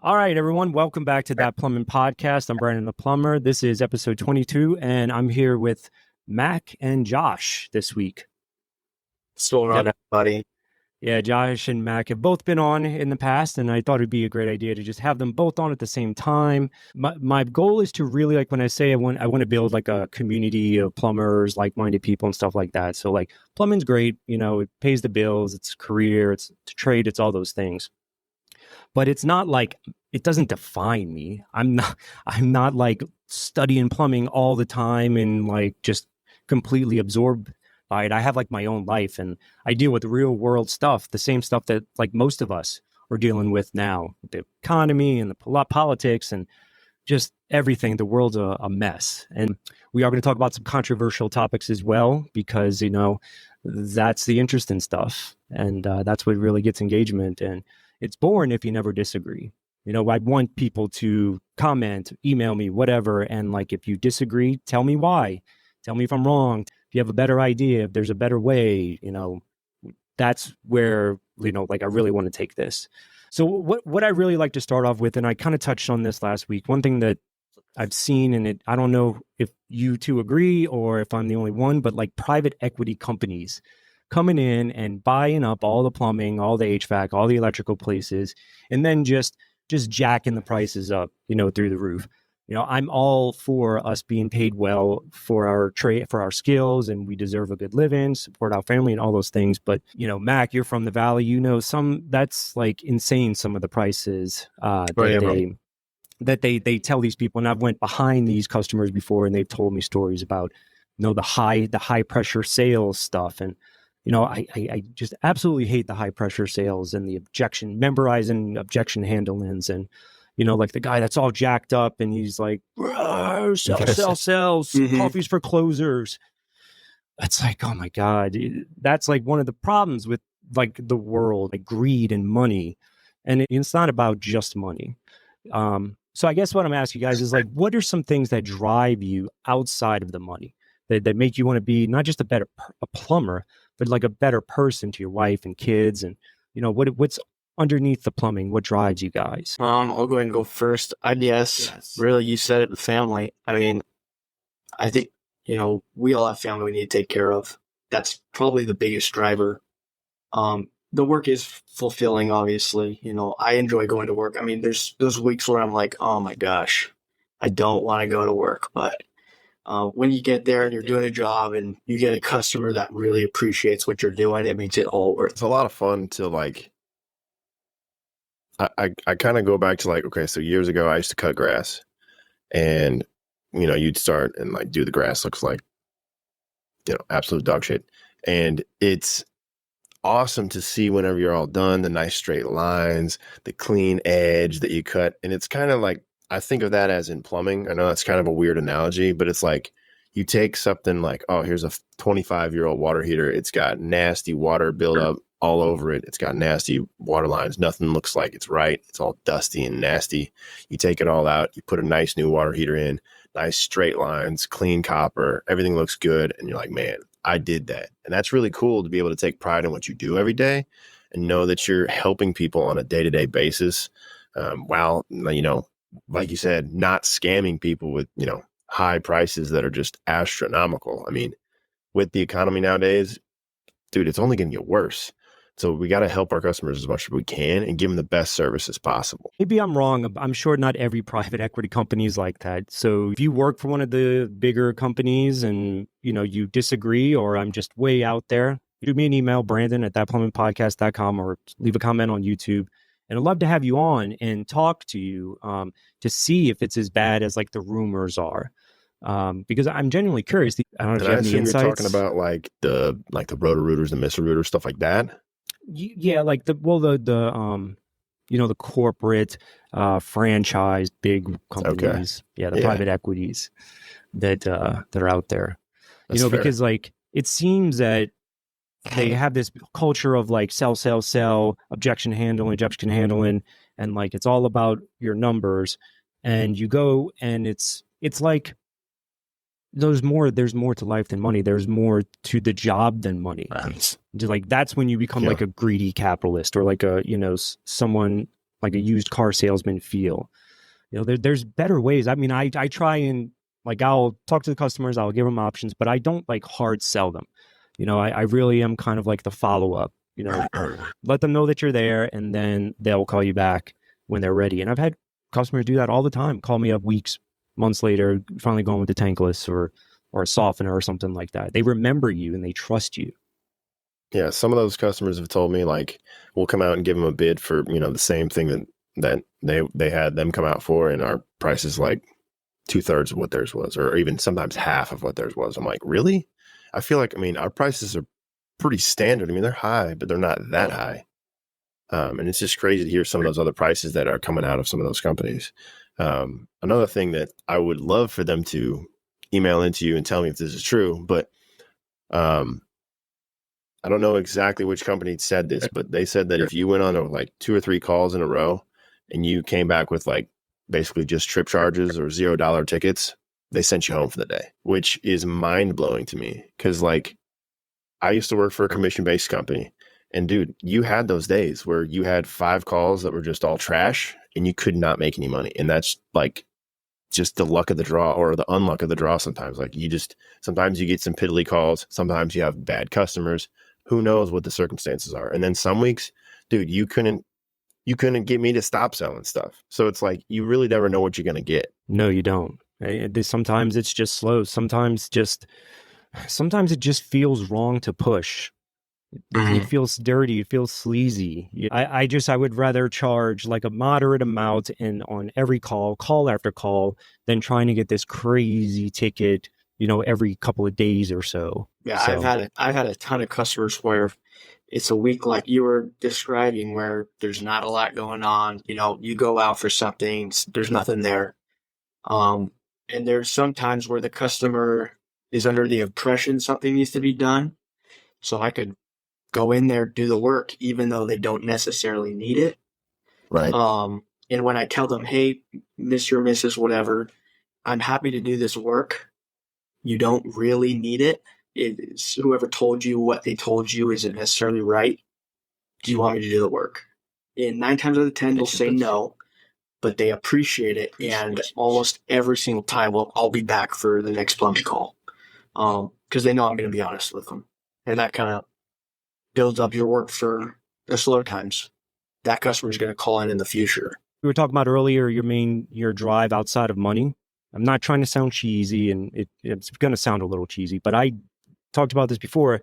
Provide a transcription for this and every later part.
All right, everyone. Welcome back to That Plumbing Podcast. I'm Brandon the Plumber. This is episode 22, and I'm here with Mac and Josh this week. What's going on, everybody? Yeah, Josh and Mac have both been on in the past, and I thought it'd be a great idea to just have them both on at the same time. My goal is to really, like, when I say I want to build like a community of plumbers, like-minded people and stuff like that. So like plumbing's great, it pays the bills, it's a career, it's a trade, it's all those things. But it's not like, it doesn't define me. I'm not like studying plumbing all the time and like just completely absorbed by it. I have like my own life and I deal with real world stuff, the same stuff that like most of us are dealing with now, the economy and the politics and just everything. The world's a mess. And we are going to talk about some controversial topics as well, because, that's the interesting stuff. And that's what really gets engagement. And it's boring if you never disagree. I want people to comment, email me, whatever. And like, if you disagree, tell me why. Tell me if I'm wrong. If you have a better idea, if there's a better way, that's where, like I really want to take this. So what I really like to start off with, and I kind of touched on this last week, one thing that I've seen, and I don't know if you two agree or if I'm the only one, but like private equity companies coming in and buying up all the plumbing, all the HVAC, all the electrical places, and then just jacking the prices up, through the roof. I'm all for us being paid well for our trade, for our skills, and we deserve a good living, support our family and all those things. But, Mac, you're from the Valley, that's like insane, some of the prices that they tell these people. And I've went behind these customers before and they've told me stories about, the high pressure sales stuff. And, I just absolutely hate the high pressure sales and the memorizing objection handlings and, like the guy that's all jacked up and he's like, sell, coffees for closers. That's like, oh my God, that's like one of the problems with like the world, like greed and money. And it's not about just money. So I guess what I'm asking you guys is like, what are some things that drive you outside of the money that make you want to be not just a plumber, but like a better person to your wife and kids? And, what's underneath the plumbing? What drives you guys? I'll go ahead and go first. Yes. Really, you said it, the family. I mean, I think, we all have family we need to take care of. That's probably the biggest driver. The work is fulfilling, obviously. I enjoy going to work. I mean, there's those weeks where I'm like, oh my gosh, I don't want to go to work. But when you get there and you're doing a job and you get a customer that really appreciates what you're doing, it makes it all worth it. It's a lot of fun to like, I kind of go back to like, okay, so years ago I used to cut grass and, you'd start and like do the grass looks like, absolute dog shit. And it's awesome to see whenever you're all done, the nice straight lines, the clean edge that you cut. And it's kind of like, I think of that as in plumbing. I know that's kind of a weird analogy, but it's like you take something like, oh, here's a 25-year-old water heater. It's got nasty water buildup all over it. It's got nasty water lines. Nothing looks like it's right. It's all dusty and nasty. You take it all out. You put a nice new water heater in, nice straight lines, clean copper. Everything looks good. And you're like, man, I did that. And that's really cool to be able to take pride in what you do every day and know that you're helping people on a day-to-day basis while, like you said, not scamming people with, high prices that are just astronomical. I mean, with the economy nowadays, dude, it's only going to get worse. So we got to help our customers as much as we can and give them the best service as possible. Maybe I'm wrong. I'm sure not every private equity company is like that. So if you work for one of the bigger companies and, you disagree or I'm just way out there, shoot me an email, Brandon at thatplumbingpodcast.com, or leave a comment on YouTube. And I'd love to have you on and talk to you to see if it's as bad as like the rumors are. Because I'm genuinely curious. I don't know if you have any insights. You're talking about like the Roto-Rooters, the Mr. Rooter, stuff like that. Yeah, like the corporate franchise big companies. Okay. Yeah, private equities that are out there. That's fair. Because like it seems that they have this culture of like sell, objection handling, and like it's all about your numbers. And you go and it's like there's more to life than money. There's more to the job than money. Like that's when you become like a greedy capitalist or like a, someone like a used car salesman feel. There's better ways. I mean, I try and like, I'll talk to the customers, I'll give them options, but I don't like hard sell them. I really am kind of like the follow up, let them know that you're there, and then they'll call you back when they're ready. And I've had customers do that all the time, call me up weeks, months later, finally going with the tankless or a softener or something like that. They remember you and they trust you. Yeah, some of those customers have told me, like, we'll come out and give them a bid for, the same thing that they had them come out for, and our price is like 2/3 of what theirs was, or even sometimes half of what theirs was. I'm like, really? I feel like, our prices are pretty standard. They're high, but they're not that high. And it's just crazy to hear some of those other prices that are coming out of some of those companies. Another thing that I would love for them to email into you and tell me if this is true, but I don't know exactly which company said this, but they said that if you went on like 2 or 3 calls in a row and you came back with like basically just trip charges or $0 tickets, they sent you home for the day, which is mind blowing to me. Cause like I used to work for a commission based company, and dude, you had those days where you had 5 calls that were just all trash and you could not make any money. And that's like just the luck of the draw or the unluck of the draw sometimes. Like sometimes you get some piddly calls, sometimes you have bad customers. Who knows what the circumstances are? And then some weeks, dude, you couldn't get me to stop selling stuff. So it's like, you really never know what you're going to get. No, you don't. Sometimes it's just slow. Sometimes it just feels wrong to push. It feels dirty. It feels sleazy. I would rather charge like a moderate amount and on every call after call, than trying to get this crazy ticket, every couple of days or so. Yeah, So, I've had a ton of customers where it's a week like you were describing, where there's not a lot going on. You go out for something, there's nothing there. And there's sometimes where the customer is under the impression something needs to be done. So I could go in there, do the work, even though they don't necessarily need it. Right. And when I tell them, hey, Mr. or Mrs. whatever, I'm happy to do this work. You don't really need it. It's whoever told you what they told you isn't necessarily right. Do you want me to do the work? And 9 times out of 10, they'll say no, but they appreciate it. And almost every single time, I'll be back for the next plumbing call. Because they know I'm going to be honest with them. And that kind of builds up your work for the slow times. That customer is going to call in the future. we were talking about earlier, your drive outside of money. I'm not trying to sound cheesy, and it's going to sound a little cheesy, but I talked about this before.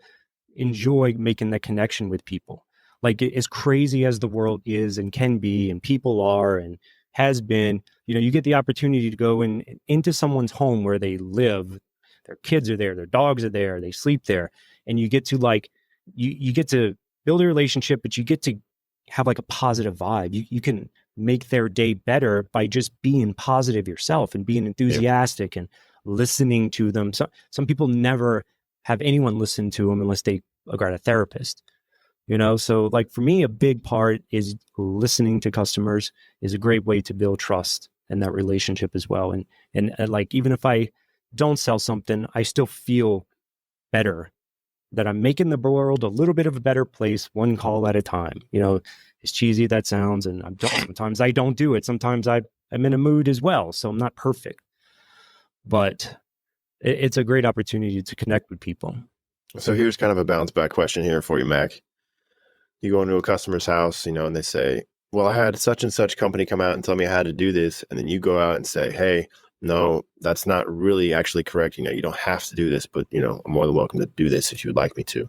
Enjoy making that connection with people. Like, as crazy as the world is and can be, and people are and has been, you get the opportunity to go into someone's home where they live. Their kids are there, their dogs are there, they sleep there, and you get to you get to build a relationship, but you get to have like a positive vibe. You can make their day better by just being positive yourself and being enthusiastic and listening to them. So some people never have anyone listen to them unless they got a therapist, So like for me, a big part is listening to customers is a great way to build trust and that relationship as well. And like, even if I don't sell something, I still feel better that I'm making the world a little bit of a better place, one call at a time. As cheesy that sounds, and sometimes I don't do it. Sometimes I'm in a mood as well, so I'm not perfect. But it's a great opportunity to connect with people. So here's kind of a bounce back question here for you, Mac. You go into a customer's house, and they say, well, I had such and such company come out and tell me I had to do this. And then you go out and say, hey, no, that's not really actually correct. You don't have to do this, but, I'm more than welcome to do this if you would like me to.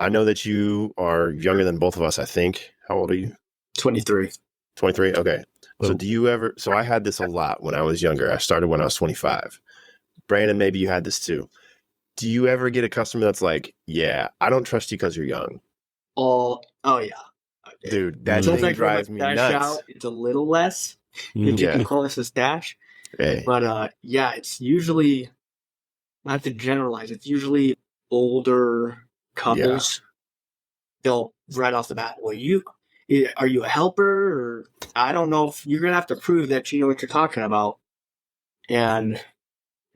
I know that you are younger than both of us, I think. How old are you? 23. 23? Okay. Well, So I had this a lot when I was younger. I started when I was 25. Brandon, maybe you had this too. Do you ever get a customer that's like, yeah, I don't trust you because you're young? Oh yeah. Dude, that Since thing I drives me nuts. out, it's a little less. If you can call this a stash. Hey. But yeah, it's usually, not to generalize, it's usually older couples. They'll right off the bat, well, are you a helper? Or I don't know, if you're going to have to prove that you know what you're talking about. And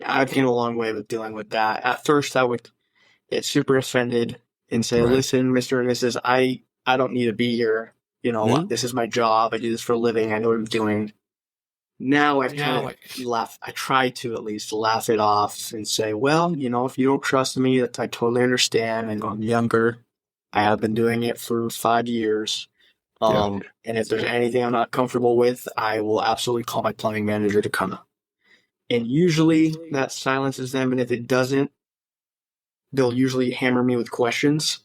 I've came a long way with dealing with that. At first, I would get super offended and say, listen, Mr. and Mrs., I don't need to be here This is my job. I do this for a living. I know what I'm doing. Now I've kind of I try to at least laugh it off and say, well, if you don't trust me, I totally understand. And I'm younger. I have been doing it for 5 years. And if there's anything I'm not comfortable with, I will absolutely call my plumbing manager to come up. And usually that silences them. And if it doesn't, they'll usually hammer me with questions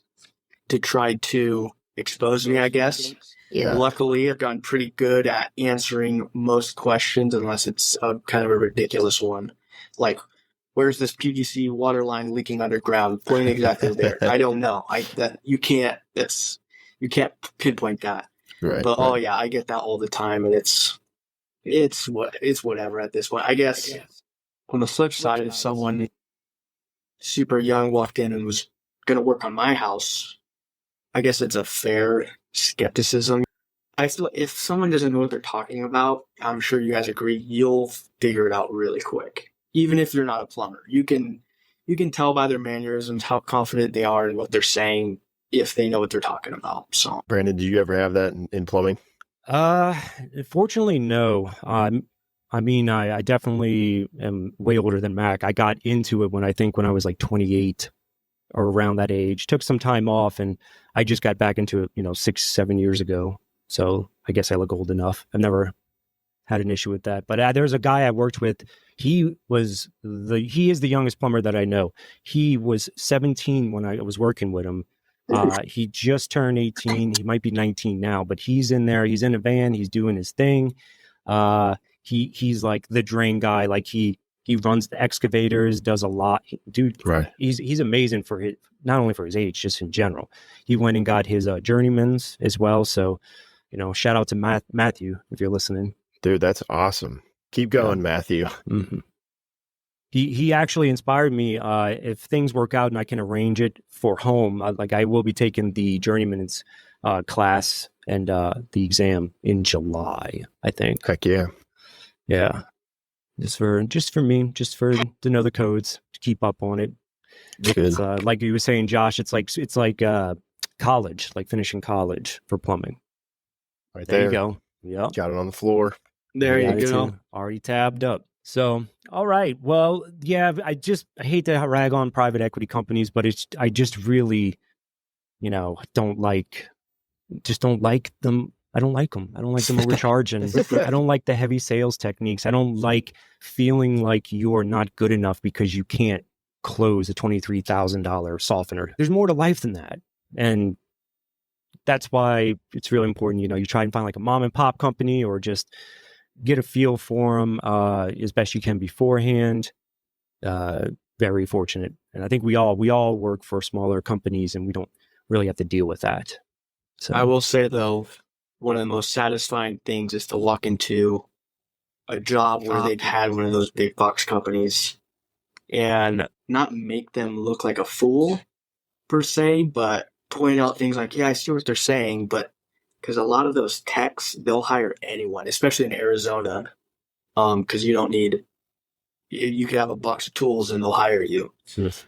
to try to expose me, I guess. Yeah. Luckily, I've gotten pretty good at answering most questions, unless it's kind of a ridiculous one. Like, where's this PVC water line leaking underground? Point exactly there. I don't know. You can't pinpoint that. Right. But oh yeah, I get that all the time, and it's whatever at this point. I guess on the flip side, if someone super young walked in and was going to work on my house, I guess it's a fair skepticism. I feel if someone doesn't know what they're talking about, I'm sure you guys agree, you'll figure it out really quick. Even if you're not a plumber, you can tell by their mannerisms how confident they are in what they're saying if they know what they're talking about. So, Brandon, did you ever have that in plumbing? Fortunately, no. I definitely am way older than Mac. I got into it when I was like 28 or around that age. Took some time off, and I just got back into it, 6-7 years ago. So I guess I look old enough. I've never had an issue with that. But there's a guy I worked with. He is the youngest plumber that I know. He was 17 when I was working with him. He just turned 18. He might be 19 now, but he's in there. He's in a van. He's doing his thing. He's like the drain guy. Like he runs the excavators, does a lot. Dude, right. He's amazing for his, not only for his age, just in general. He went and got his journeyman's as well. So, shout out to Matthew if you're listening. Dude, that's awesome. Keep going, Matthew. Mm-hmm. He actually inspired me. If things work out and I can arrange it for home, I will be taking the journeyman's class and the exam in July, I think. Heck yeah. Yeah. Just for me, to know the codes, to keep up on it. It's, like you were saying, Josh, it's like college, like finishing college for plumbing. Right there you go. Yep. Got it on the floor. There you go. Already tabbed up. So, all right. Well, yeah, I hate to rag on private equity companies, but I just really, don't like them. I don't like them. I don't like them overcharging. I don't like the heavy sales techniques. I don't like feeling like you're not good enough because you can't close a $23,000 softener. There's more to life than that. And that's why it's really important, you try and find like a mom and pop company or just get a feel for them as best you can beforehand. Very fortunate. And I think we all work for smaller companies and we don't really have to deal with that. So I will say though, one of the most satisfying things is to walk into a job where they've had one of those big box companies and not make them look like a fool per se, but point out things like, yeah, I see what they're saying, but because a lot of those techs, they'll hire anyone, especially in Arizona, because you don't need, you can have a box of tools and they'll hire you. Yes.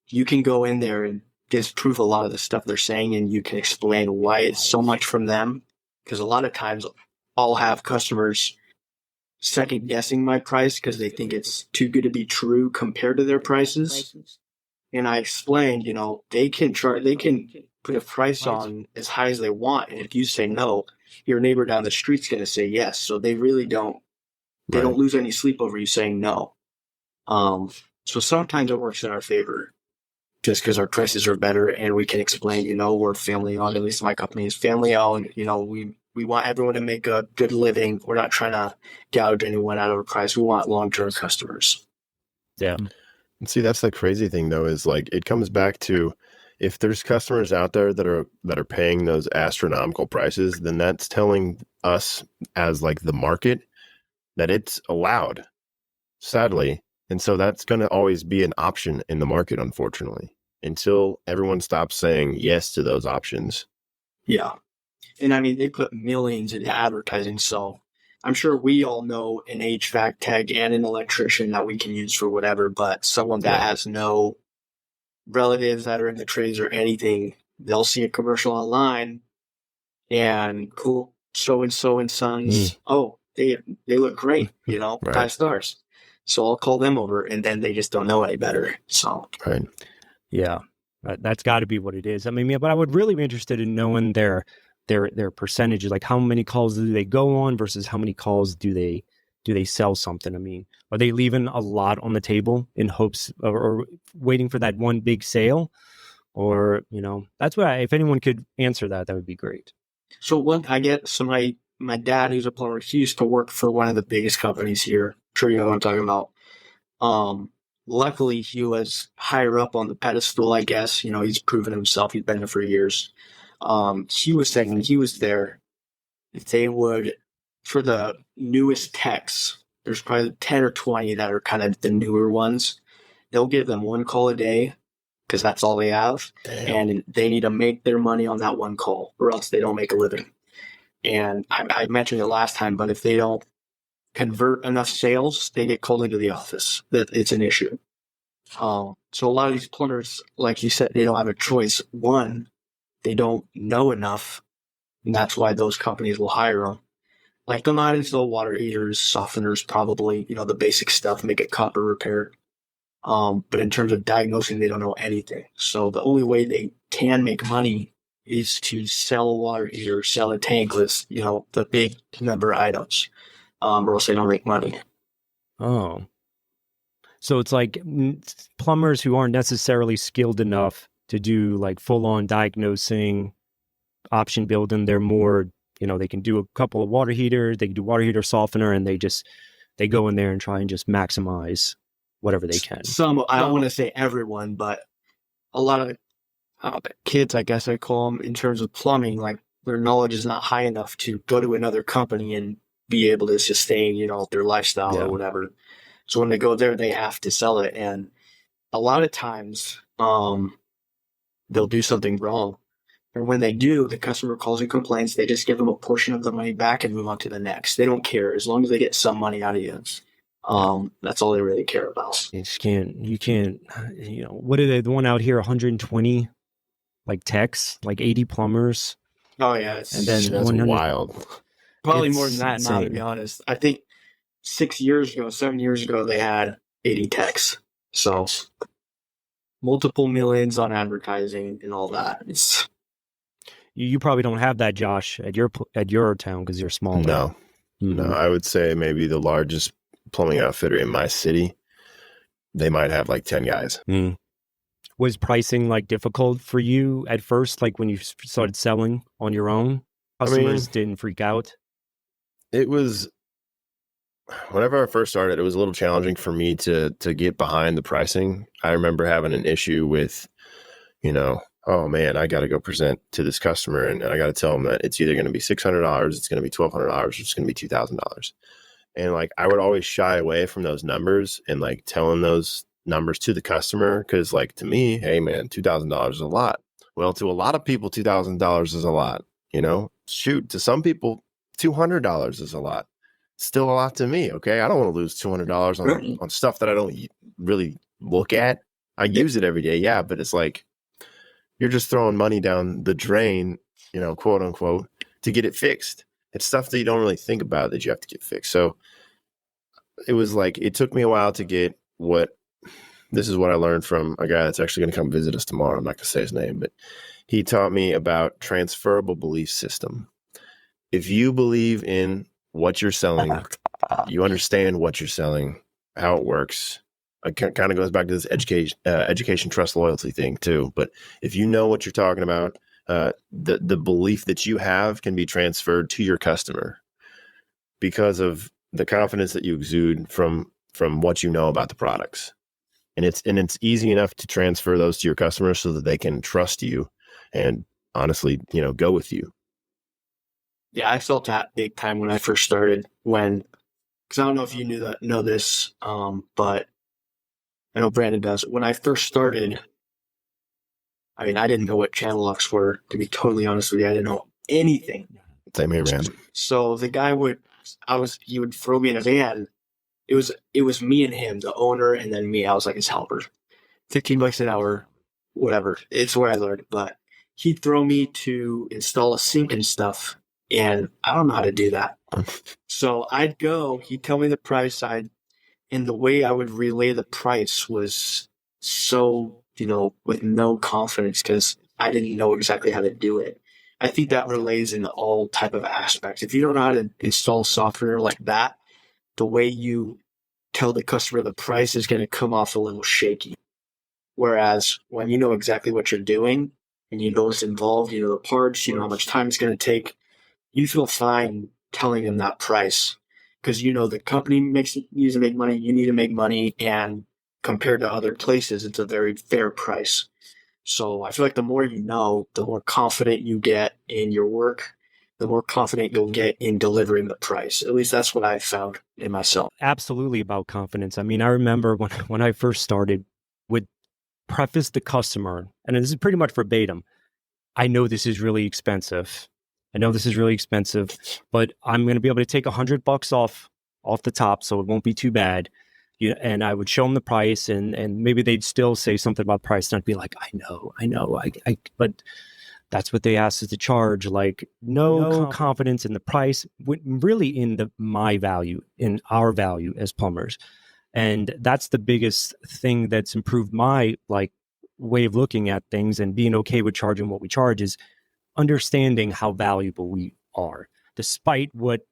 You can go in there and disprove a lot of the stuff they're saying, and you can explain why it's so much from them. Because a lot of times I'll have customers second guessing my price because they think it's too good to be true compared to their prices. And I explained, they can put a price on as high as they want, and if you say no, your neighbor down the street's going to say yes. So they really don't. They don't lose any sleep over you saying no. So sometimes it works in our favor, just because our prices are better and we can explain. We're family owned. At least my company is family owned. We want everyone to make a good living. We're not trying to gouge anyone out of a price. We want long-term customers. Yeah. And see, that's the crazy thing though, is like, it comes back to, if there's customers out there that are paying those astronomical prices, then that's telling us as like the market that it's allowed, sadly. And so that's going to always be an option in the market, unfortunately, until everyone stops saying yes to those options. Yeah. And I mean, they put millions into advertising. So I'm sure we all know an HVAC tech and an electrician that we can use for whatever, but someone that has no relatives that are in the trades or anything, they'll see a commercial online and cool, so and so and sons. Oh, they look great, you know, Right. 5 stars. So I'll call them over, and then they just don't know any better. So Right. Yeah, that's got to be what it is. I mean, yeah, but I would really be interested in knowing their percentages, like how many calls do they go on versus how many calls do they sell something. I mean, are they leaving a lot on the table in hopes or waiting for that one big sale? Or, you know, that's why if anyone could answer that, that would be great. So what I get, so my dad, who's a plumber, he used to work for one of the biggest companies here. I'm sure you know what I'm talking about. Um, Luckily he was higher up on the pedestal, I guess. You know, he's proven himself. He's been there for years. He was saying when he was there, they would, for the newest techs, there's probably 10 or 20 that are kind of the newer ones. They'll give them 1 call a day because that's all they have. Damn. And they need to make their money on that 1 call or else they don't make a living. And I mentioned it last time, but if they don't convert enough sales, they get called into the office. That it's an issue. So a lot of these plumbers, like you said, they don't have a choice. One, they don't know enough, and that's why those companies will hire them. Like they'll not install water heaters, softeners, probably, you know, the basic stuff, make a copper repair. But in terms of diagnosing, they don't know anything. So the only way they can make money is to sell a water heater, sell a tankless, you know, the big number items, or else they don't make money. Oh, so it's like plumbers who aren't necessarily skilled enough to do like full on diagnosing, option building. They're more, you know, they can do a couple of water heaters, they can do water heater softener, and they go in there and try and just maximize whatever they can. Some, I don't want to say everyone, but a lot of kids, I guess I call them, in terms of plumbing, like their knowledge is not high enough to go to another company and be able to sustain, you know, their lifestyle or whatever. So when they go there, they have to sell it. And a lot of times, they'll do something wrong. And when they do, the customer calls and complains. They just give them a portion of the money back and move on to the next. They don't care as long as they get some money out of you. That's all they really care about. You can't, you know, what are they, the one out here, 120 like techs, like 80 plumbers. Oh yeah, And then That's 100 wild. probably It's more than that now, to be honest. I think 7 years ago, they had 80 techs. So multiple millions on advertising and all that. You probably don't have that, Josh, at your town because you're smaller. No, Mhm. no. I would say maybe the largest plumbing outfitter in my city, they might have like 10 guys. Mm. Was pricing like difficult for you at first, like when you started selling on your own? Customers didn't freak out? It was, whenever I first started, it was a little challenging for me to get behind the pricing. I remember having an issue with, you know, oh man, I got to go present to this customer and I got to tell them that it's either going to be $600, it's going to be $1,200, or it's going to be $2,000. And like, I would always shy away from those numbers and like telling those numbers to the customer. Cause like to me, hey man, $2,000 is a lot. Well, to a lot of people, $2,000 is a lot, you know, shoot, to some people, $200 is a lot. Still a lot to me. Okay. I don't want to lose $200 on stuff that I don't really look at. I use it every day. Yeah. But it's like, you're just throwing money down the drain, you know, quote unquote, to get it fixed. It's stuff that you don't really think about that you have to get fixed. So it was like, it took me a while to get this is what I learned from a guy that's actually going to come visit us tomorrow. I'm not going to say his name, but he taught me about transferable belief system. If you believe in what you're selling, you understand what you're selling, how it works. It kind of goes back to this education, trust, loyalty thing too. But if you know what you're talking about, the belief that you have can be transferred to your customer because of the confidence that you exude from what you know about the products. And it's easy enough to transfer those to your customers so that they can trust you and honestly, you know, go with you. Yeah, I felt that big time when I first started. Because I don't know if you know this, but I know Brandon does. When I first started, I mean, I didn't know what channel locks were. To be totally honest with you, I didn't know anything. Same here, man. So the guy he would throw me in a van. It was me and him, the owner, and then me. I was like his helper. $15 an hour, whatever. It's where I learned. But he'd throw me to install a sink and stuff, and I don't know how to do that. So I'd go, he'd tell me the price, and the way I would relay the price was so, with no confidence because I didn't know exactly how to do it. I think that relays in all type of aspects. If you don't know how to install software like that, the way you tell the customer the price is going to come off a little shaky. Whereas when you know exactly what you're doing and you know what's involved, you know the parts, you know how much time it's going to take, you feel fine telling them that price because you know the company needs to make money, you need to make money, and compared to other places, it's a very fair price. So I feel like the more you know, the more confident you get in your work, the more confident you'll get in delivering the price. At least that's what I found in myself. Absolutely about confidence. I mean, I remember when I first started, would preface the customer, and this is pretty much verbatim, I know this is really expensive. I know this is really expensive, but I'm going to be able to take $100 off the top, so it won't be too bad. And I would show them the price, and maybe they'd still say something about price, and I'd be like, I know, but that's what they asked us to charge. Like, no confidence in the price, really in my value, in our value as plumbers. And that's the biggest thing that's improved my way of looking at things and being okay with charging what we charge is understanding how valuable we are, despite what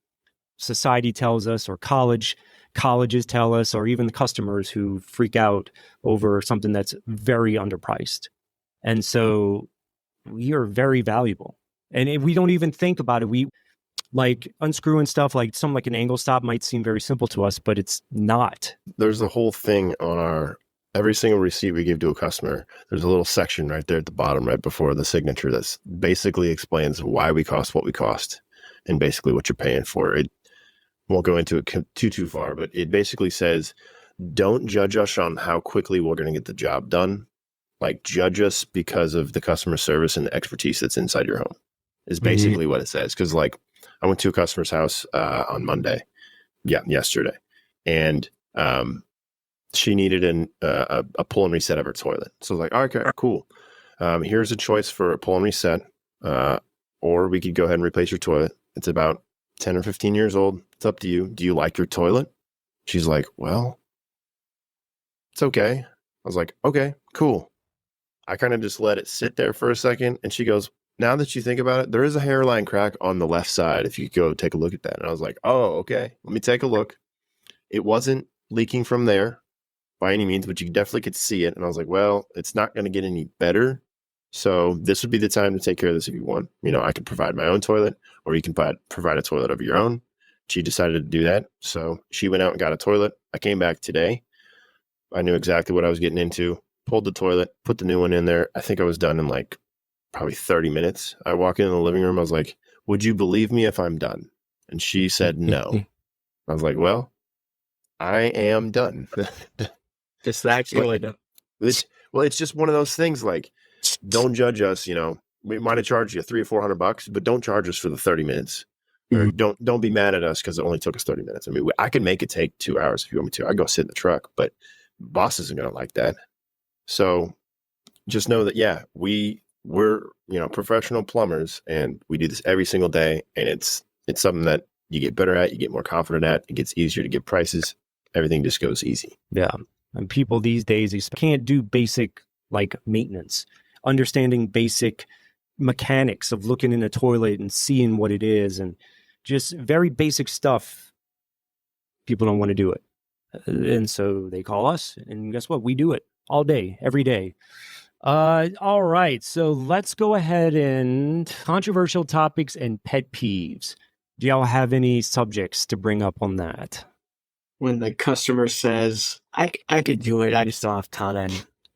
society tells us or colleges tell us, or even the customers who freak out over something that's very underpriced. And so we are very valuable. And we don't even think about it. We like unscrewing stuff, like something like an angle stop might seem very simple to us, but it's not. There's a whole thing on every single receipt we give to a customer. There's a little section right there at the bottom, right before the signature, that basically explains why we cost what we cost and basically what you're paying for. It won't go into it too far, but it basically says, don't judge us on how quickly we're going to get the job done. Like, judge us because of the customer service and the expertise that's inside your home is basically what it says. Because I went to a customer's house on Monday, yesterday, and she needed a pull and reset of her toilet. So I was like, okay, cool. Here's a choice for a pull and reset, or we could go ahead and replace your toilet. It's about 10 or 15 years old. It's up to you. Do you like your toilet? She's like, well, it's okay. I was like, okay, cool. I kind of just let it sit there for a second. And she goes, now that you think about it, there is a hairline crack on the left side. If you go take a look at that. And I was like, oh, okay, let me take a look. It wasn't leaking from there by any means, but you definitely could see it. And I was like, well, it's not going to get any better. So this would be the time to take care of this if you want. I could provide my own toilet, or you can provide a toilet of your own. She decided to do that. So she went out and got a toilet. I came back today. I knew exactly what I was getting into, pulled the toilet, put the new one in there. I think I was done in probably 30 minutes. I walk into the living room. I was like, would you believe me if I'm done? And she said, no. I was like, well, I am done. Just actually, it's just one of those things. Like, don't judge us. We might have charged you $300 or $400, but don't charge us for the 30 minutes. Or don't be mad at us because it only took us 30 minutes. I mean, I can make it take 2 hours if you want me to. I go sit in the truck, but boss isn't going to like that. So just know that, we're professional plumbers, and we do this every single day, and it's something that you get better at, you get more confident at, it gets easier to get prices. Everything just goes easy. Yeah. And people these days can't do basic maintenance, understanding basic mechanics of looking in a toilet and seeing what it is, and just very basic stuff. People don't want to do it. And so they call us, and guess what? We do it all day, every day. All right. So let's go ahead and controversial topics and pet peeves. Do y'all have any subjects to bring up on that? When the customer says, I could do it, I just don't have time.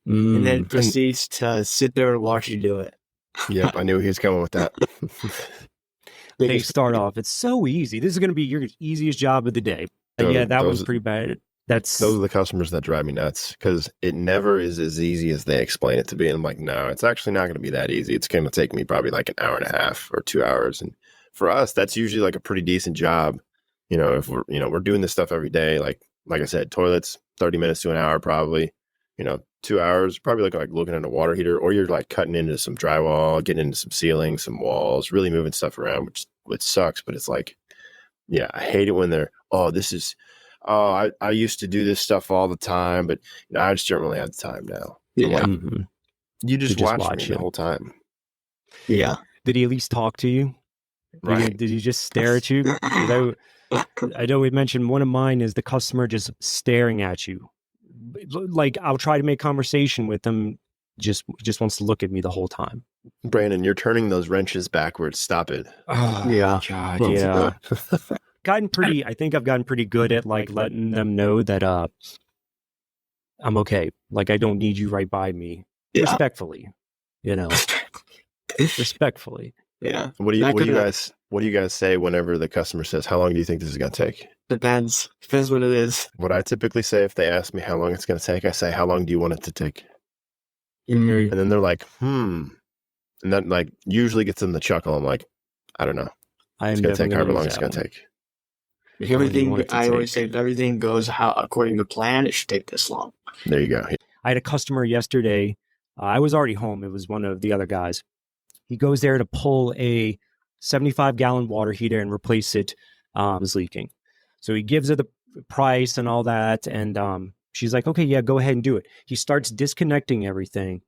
And then proceeds to sit there and watch you do it. Yep, I knew he was coming with that. They start off, it's so easy. This is going to be your easiest job of the day. That was pretty bad. Those are the customers that drive me nuts, because it never is as easy as they explain it to be. And I'm like, no, it's actually not going to be that easy. It's going to take me probably an hour and a half or 2 hours. And for us, that's usually a pretty decent job. If we're doing this stuff every day, like I said, toilets, 30 minutes to an hour, probably. 2 hours, probably like looking at a water heater, or you're like cutting into some drywall, getting into some ceilings, some walls, really moving stuff around, which sucks. But it's like, yeah, I hate it when they're, I used to do this stuff all the time, but I just don't really have the time now. Yeah. Like, Mm-hmm. you just watch me it the whole time. Yeah. Did he at least talk to you? Right. Did he just stare at you? 'Cause I know we mentioned one of mine is the customer just staring at you. Like I'll try to make conversation with them, just wants to look at me the whole time. Brandon, you're turning those wrenches backwards. Stop it. Oh, Yeah. God, yeah. I think I've gotten pretty good at like letting them know that I'm okay. Like I don't need you right by me. Yeah. Respectfully. Respectfully. Yeah. What do you guys say whenever the customer says, how long do you think this is going to take? Depends what it is. What I typically say if they ask me how long it's going to take, I say, how long do you want it to take? Mm-hmm. And then they're like, And that like usually gets them the chuckle. I'm like, I don't know. It's going to take however long it's going to take. I always say if everything goes according to plan, it should take this long. There you go. I had a customer yesterday. I was already home. It was one of the other guys. He goes there to pull a 75-gallon water heater and replace it. It was leaking. So he gives her the price and all that. And she's like, okay, yeah, go ahead and do it. He starts disconnecting everything,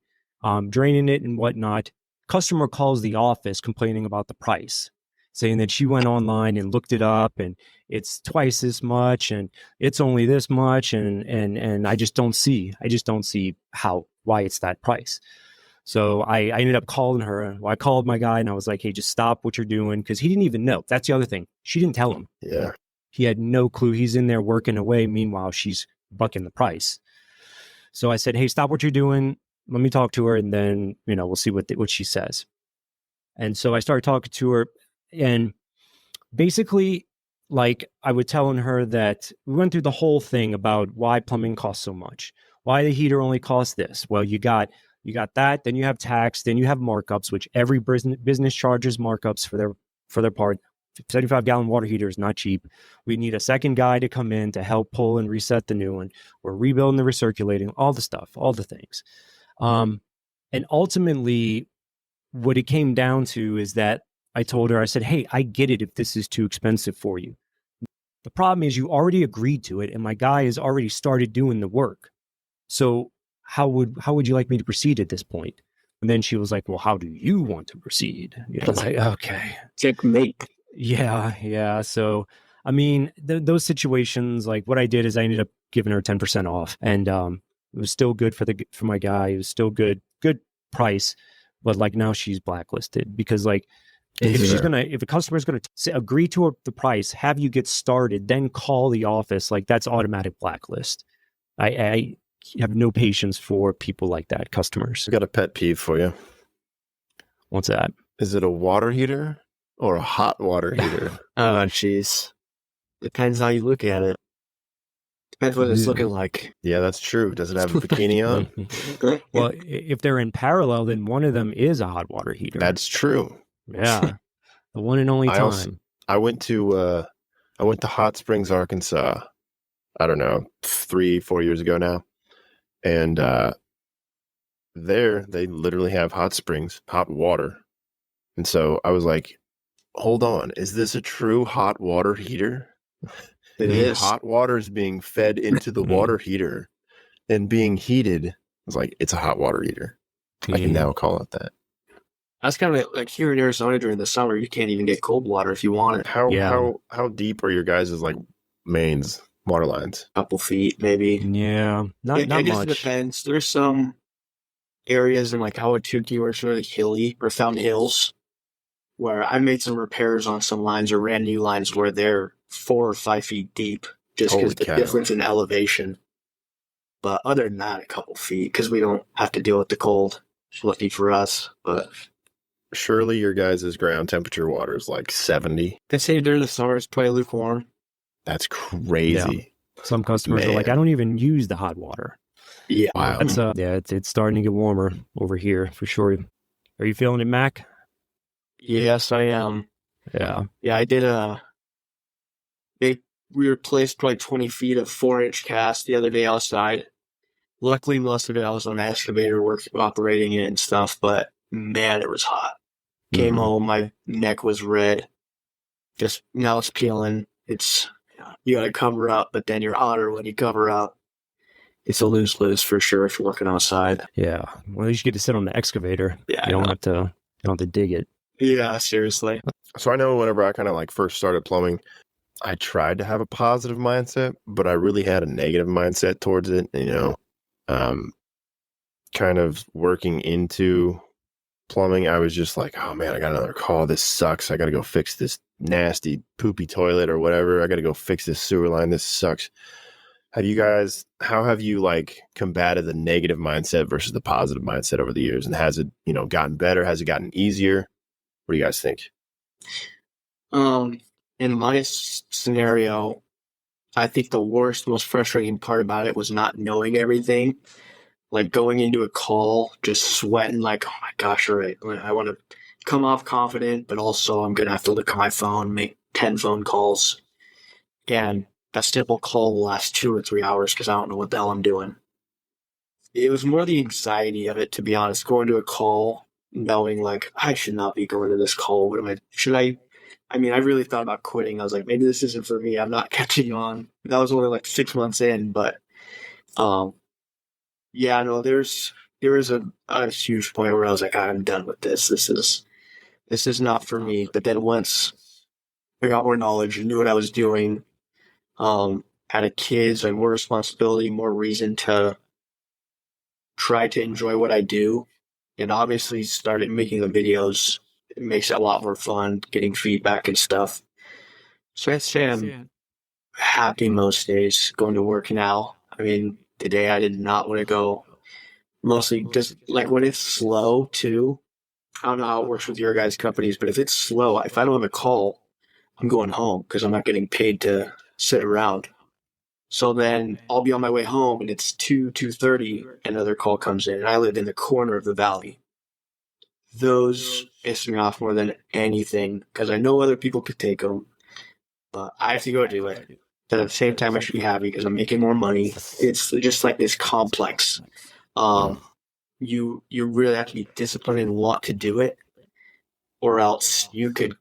draining it and whatnot. Customer calls the office complaining about the price, saying that she went online and looked it up and it's twice as much and it's only this much. And I just don't see why it's that price. So I ended up calling her. I called my guy and I was like, hey, just stop what you're doing. Cause he didn't even know. That's the other thing. She didn't tell him. Yeah. He had no clue. He's in there working away. Meanwhile, she's bucking the price. So I said, hey, stop what you're doing. Let me talk to her. And then, we'll see what she says. And so I started talking to her and basically like I was telling her that we went through the whole thing about why plumbing costs so much, why the heater only costs this. Well, you got that, then you have tax, then you have markups, which every business charges markups for their part. 75-gallon water heater is not cheap. We need a second guy to come in to help pull and reset the new one. We're rebuilding the recirculating, all the stuff, all the things. And ultimately, what it came down to is that I told her, I said, hey, I get it if this is too expensive for you. The problem is you already agreed to it and my guy has already started doing the work. So how would you like me to proceed at this point? And then she was like, well, how do you want to proceed? I was like, okay. Checkmate. Yeah. So, I mean, those situations, like what I did is I ended up giving her 10% off and it was still good for my guy. It was still good price. But like now she's blacklisted because like if a customer's going to agree to the price, have you get started, then call the office, like that's automatic blacklist. I have no patience for people like that, customers. I got a pet peeve for you. What's that? Is it a water heater or a hot water heater? Oh, jeez. Depends how you look at it. Depends what it's looking like. Yeah, that's true. Does it have a bikini on? Well, if they're in parallel, then one of them is a hot water heater. That's true. Yeah. The one and only time. I went to Hot Springs, Arkansas, I don't know, 3-4 years ago now. And there they literally have hot springs, hot water. And so I was like, hold on, is this a true hot water heater? It is. Hot water is being fed into the water heater and being heated. I was like, it's a hot water heater. I can now call it that. That's kind of like here in Arizona during the summer, you can't even get cold water if you want it. How deep are your guys' like mains, water lines? A couple feet, maybe. Yeah, not It much. just depends. There's some areas in like Ahwatukee where it's really hilly or found hills where I made some repairs on some lines or ran new lines where they're 4 or 5 feet deep just because the difference in elevation. But other than that, a couple feet because we don't have to deal with the cold. It's lucky for us, but surely your guys' ground temperature water is like 70. They say during the summer it's probably lukewarm. That's crazy. Yeah. Some customers are like, I don't even use the hot water. Yeah. Wow. That's it's starting to get warmer over here for sure. Are you feeling it, Mac? Yes, I am. Yeah. Yeah, I did we replaced probably 20 feet of 4-inch cast the other day outside. Luckily, most of it I was on the excavator operating it and stuff, but man, it was hot. Came home, my neck was red. Just now it's peeling. You gotta cover up, but then you're hotter when you cover up. It's a lose-lose for sure if you're working outside. Yeah. Well, you should get to sit on the excavator. Yeah, You don't have to dig it. Yeah, seriously. So I know whenever I kind of like first started plumbing, I tried to have a positive mindset, but I really had a negative mindset towards it. Kind of working into plumbing, I was just like, oh man, I got another call. This sucks. I got to go fix this nasty poopy toilet or whatever. I got to go fix this sewer line. This sucks. How have you like combated the negative mindset versus the positive mindset over the years? And has it, gotten better? Has it gotten easier? What do you guys think? In my scenario, I think the worst, most frustrating part about it was not knowing everything. Like going into a call, just sweating like, oh my gosh, all right. I want to come off confident, but also I'm going to have to look at my phone, make 10 phone calls. And that simple call will last 2 or 3 hours because I don't know what the hell I'm doing. It was more the anxiety of it, to be honest, going to a call, knowing like, I should not be going to this call. I really thought about quitting. I was like, maybe this isn't for me. I'm not catching on. That was only like 6 months in, but, yeah, no, there was a huge point where I was like, I'm done with this. This is not for me. But then once I got more knowledge and knew what I was doing, had a kid, so I had more responsibility, more reason to try to enjoy what I do, and obviously started making the videos. It makes it a lot more fun, getting feedback and stuff. So I'd say I'm happy most days going to work now. Today I did not want to go. Mostly just like when it's slow too. I don't know how it works with your guys' companies, but if it's slow, if I don't have a call, I'm going home because I'm not getting paid to sit around. So then I'll be on my way home and it's 2:30, another call comes in, and I live in the corner of the valley. Those piss me off more than anything because I know other people could take them, but I have to go do it. But at the same time, I should be happy because I'm making more money. It's just like this complex. You really have to be disciplined and want to do it, or else you could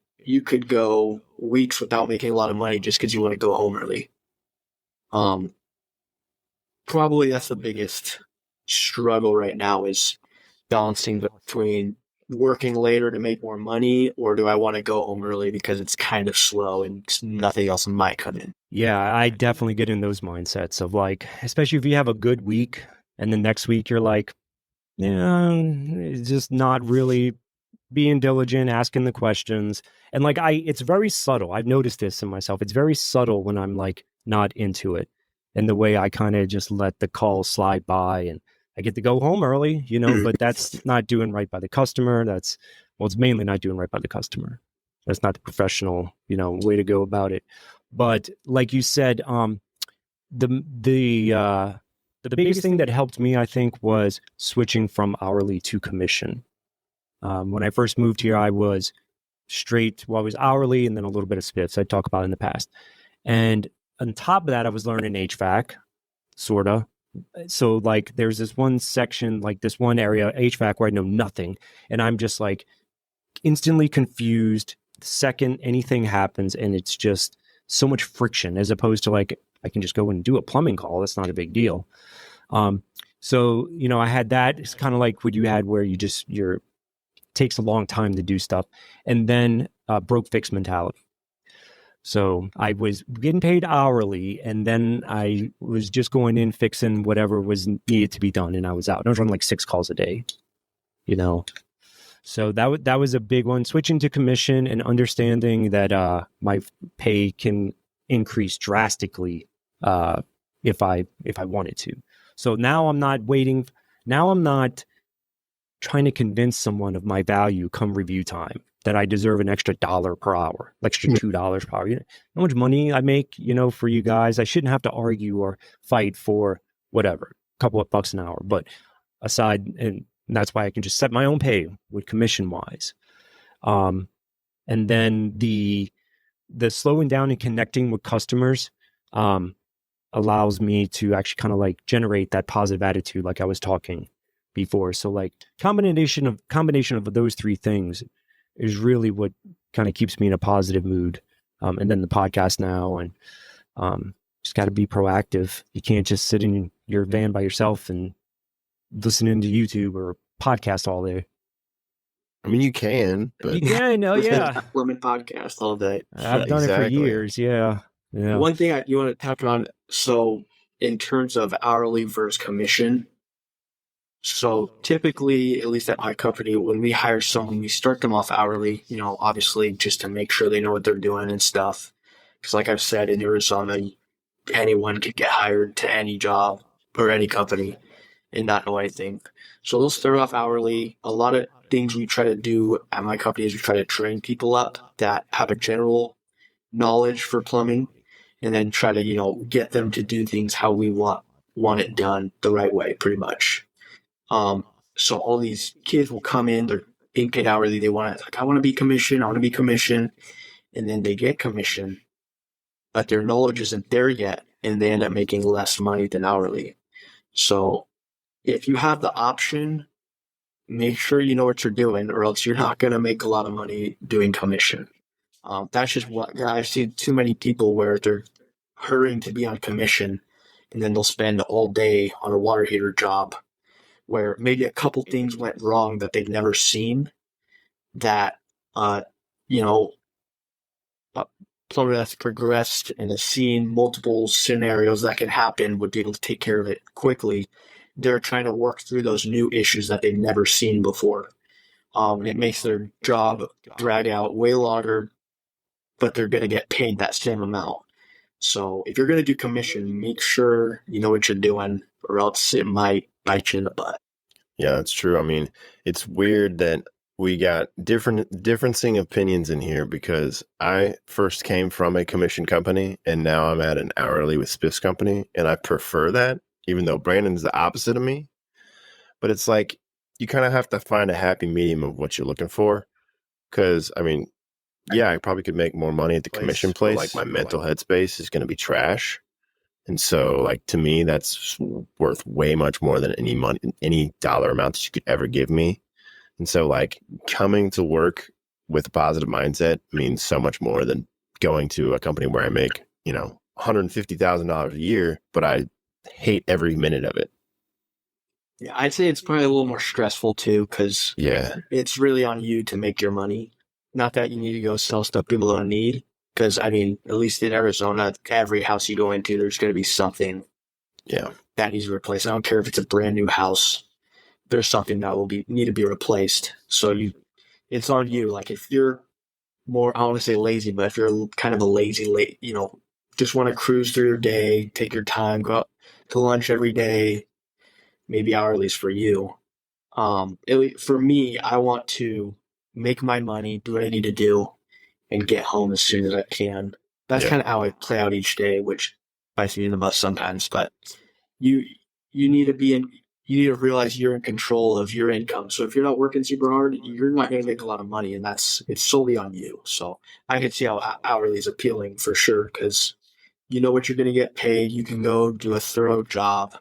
go weeks without making a lot of money just because you want to go home early. Probably that's the biggest struggle right now is balancing between working later to make more money, or do I want to go home early because it's kind of slow and nothing else might come in. Yeah, I definitely get in those mindsets of like, especially if you have a good week and the next week you're like, yeah, it's just not really being diligent, asking the questions. And like, it's very subtle. I've noticed this in myself. It's very subtle when I'm like not into it. And the way I kind of just let the call slide by and I get to go home early, but that's not doing right by the customer. It's mainly not doing right by the customer. That's not the professional, way to go about it. But like you said, the biggest thing that helped me, I think, was switching from hourly to commission. When I first moved here, I was I was hourly and then a little bit of spiffs I talked about in the past. And on top of that, I was learning HVAC, sort of. So like there's this one section, like this one area, HVAC, where I know nothing. And I'm just like instantly confused the second anything happens. And it's just so much friction as opposed to like, I can just go and do a plumbing call. That's not a big deal. So, I had that. It's kind of like what you had where takes a long time to do stuff. And then broke fix mentality. So I was getting paid hourly, and then I was just going in, fixing whatever was needed to be done, and I was out. And I was running like 6 calls a day, So that was a big one. Switching to commission and understanding that my pay can increase drastically if I wanted to. So now I'm not waiting. Now I'm not trying to convince someone of my value come review time, that I deserve an extra $1 per hour, extra $2 per hour. How much money I make, for you guys. I shouldn't have to argue or fight for whatever, a couple of bucks an hour. But aside, and that's why I can just set my own pay with commission wise. And then the slowing down and connecting with customers. allows me to actually kind of like generate that positive attitude, like I was talking before. So like combination of those three things is really what kind of keeps me in a positive mood. And then the podcast now, and just got to be proactive. You can't just sit in your van by yourself and listening to YouTube or podcast all day. I mean, you can, but You can, oh yeah. Women podcast all day. I've done it for Exactly. years. Yeah. One thing you want to tap on. So in terms of hourly versus commission, so typically, at least at my company, when we hire someone, we start them off hourly, obviously just to make sure they know what they're doing and stuff. Because like I've said, in Arizona, anyone could get hired to any job or any company and not know anything. So they'll start off hourly. A lot of things we try to do at my company is we try to train people up that have a general knowledge for plumbing, and then try to, get them to do things how we want it done the right way, pretty much. So all these kids will come in, they're being paid hourly. They want to, like, I want to be commissioned. And then they get commission, but their knowledge isn't there yet. And they end up making less money than hourly. So if you have the option, make sure you know what you're doing, or else you're not going to make a lot of money doing commission. That's just what I've seen too many people where they're hurrying to be on commission, and then they'll spend all day on a water heater job where maybe a couple things went wrong that they've never seen, that, a plumber that's progressed and has seen multiple scenarios that can happen would be able to take care of it quickly. They're trying to work through those new issues that they've never seen before. It makes their job drag out way longer, but they're going to get paid that same amount. So if you're going to do commission, make sure you know what you're doing, or else it might bite you in the butt. yeah, that's true. I mean, it's weird that we got differencing opinions in here, because I first came from a commission company and now I'm at an hourly with Spiff's company, and I prefer that, even though Brandon's the opposite of me. But it's like you kind of have to find a happy medium of what you're looking for, because I mean, yeah, I probably could make more money at the commission place. Like my mental headspace is going to be trash. And so, like, to me, that's worth way much more than any money, any dollar amount that you could ever give me. And so, like, coming to work with a positive mindset means so much more than going to a company where I make, $150,000 a year, but I hate every minute of it. Yeah, I'd say it's probably a little more stressful too, because it's really on you to make your money. Not that you need to go sell stuff people don't need, because I mean, at least in Arizona, every house you go into, there's going to be something that needs replaced. I don't care if it's a brand new house. There's something that will need to be replaced. So it's on you. Like if you're more, I don't want to say lazy, but if you're kind of a lazy, just want to cruise through your day, take your time, go out to lunch every day, maybe hourly's for you. For me, I want to make my money, do what I need to do, and get home as soon as I can. That's kind of how I play out each day, which bites me in the butt sometimes. But you need to realize you're in control of your income. So if you're not working super hard, you're not going to make a lot of money, and it's solely on you. So I can see how hourly is appealing for sure, because you know what you're going to get paid. You can go do a thorough job.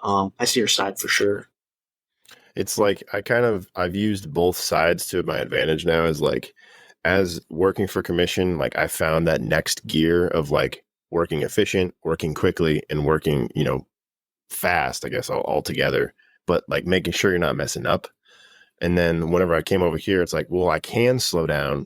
I see your side for sure. It's like I've used both sides to my advantage now. Is like, as working for commission, like I found that next gear of like working efficient, working quickly, and working, fast, I guess, all together, but like making sure you're not messing up. And then whenever I came over here, it's like, well, I can slow down,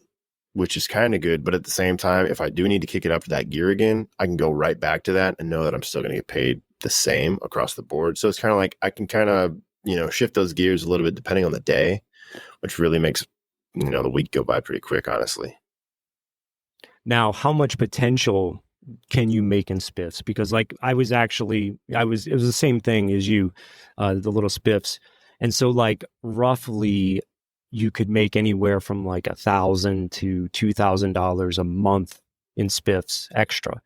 which is kind of good. But at the same time, if I do need to kick it up to that gear again, I can go right back to that and know that I'm still going to get paid the same across the board. So it's kind of like I can kind of, shift those gears a little bit depending on the day, which really makes, the week go by pretty quick, honestly. Now, how much potential can you make in spiffs? Because like it was the same thing as you, the little spiffs. And so like roughly you could make anywhere from like $1,000 to $2,000 a month in spiffs extra.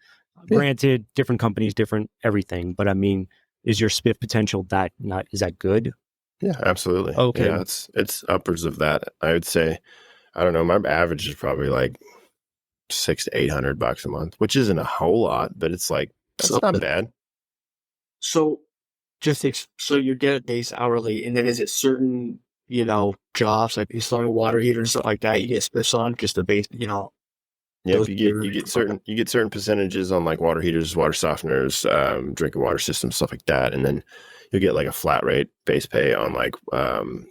Yeah. Granted, different companies, different everything, but I mean, is your spiff potential is that good? Yeah, absolutely. Okay. Yeah, it's upwards of that. I would say, I don't know, my average is probably like $600 to $800 a month, which isn't a whole lot, but it's like, that's not bad. So so you get a base hourly, and then is it certain, jobs like installing water heater and stuff like that, you get spiffs on just the base, Yep, those you get certain percentages on like water heaters, water softeners, drinking water systems, stuff like that, and then you'll get like a flat rate base pay on like